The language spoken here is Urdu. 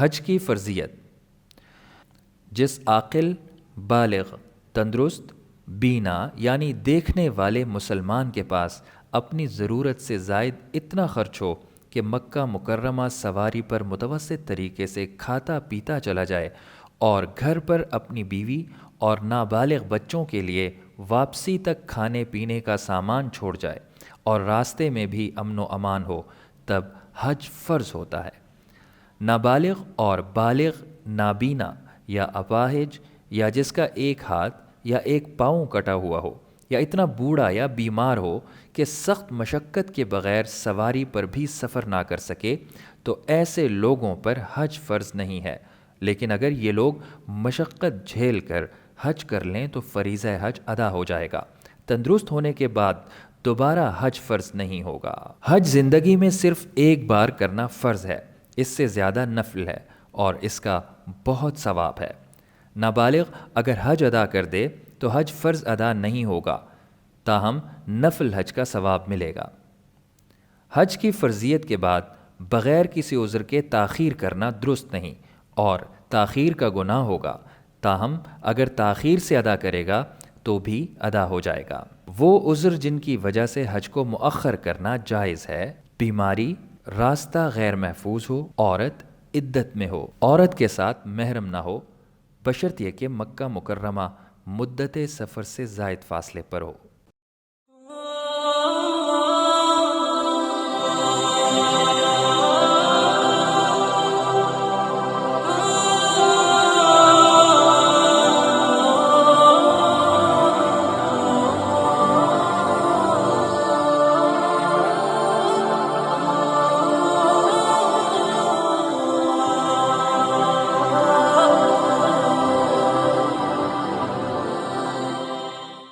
حج کی فرضیت۔ جس عاقل، بالغ، تندرست، بینا یعنی دیکھنے والے مسلمان کے پاس اپنی ضرورت سے زائد اتنا خرچ ہو کہ مکہ مکرمہ سواری پر متوسط طریقے سے کھاتا پیتا چلا جائے اور گھر پر اپنی بیوی اور نابالغ بچوں کے لیے واپسی تک کھانے پینے کا سامان چھوڑ جائے اور راستے میں بھی امن و امان ہو، تب حج فرض ہوتا ہے۔ نابالغ اور بالغ، نابینا یا اپاہج یا جس کا ایک ہاتھ یا ایک پاؤں کٹا ہوا ہو یا اتنا بوڑھا یا بیمار ہو کہ سخت مشقت کے بغیر سواری پر بھی سفر نہ کر سکے تو ایسے لوگوں پر حج فرض نہیں ہے، لیکن اگر یہ لوگ مشقت جھیل کر حج کر لیں تو فریضہ حج ادا ہو جائے گا۔ تندرست ہونے کے بعد دوبارہ حج فرض نہیں ہوگا۔ حج زندگی میں صرف ایک بار کرنا فرض ہے، اس سے زیادہ نفل ہے اور اس کا بہت ثواب ہے۔ نابالغ اگر حج ادا کر دے تو حج فرض ادا نہیں ہوگا، تاہم نفل حج کا ثواب ملے گا۔ حج کی فرضیت کے بعد بغیر کسی عذر کے تاخیر کرنا درست نہیں اور تاخیر کا گناہ ہوگا، تاہم اگر تاخیر سے ادا کرے گا تو بھی ادا ہو جائے گا۔ وہ عذر جن کی وجہ سے حج کو مؤخر کرنا جائز ہے: بیماری، راستہ غیر محفوظ ہو، عورت عدت میں ہو، عورت کے ساتھ محرم نہ ہو، بشرط یہ کہ مکہ مکرمہ مدت سفر سے زائد فاصلے پر ہو۔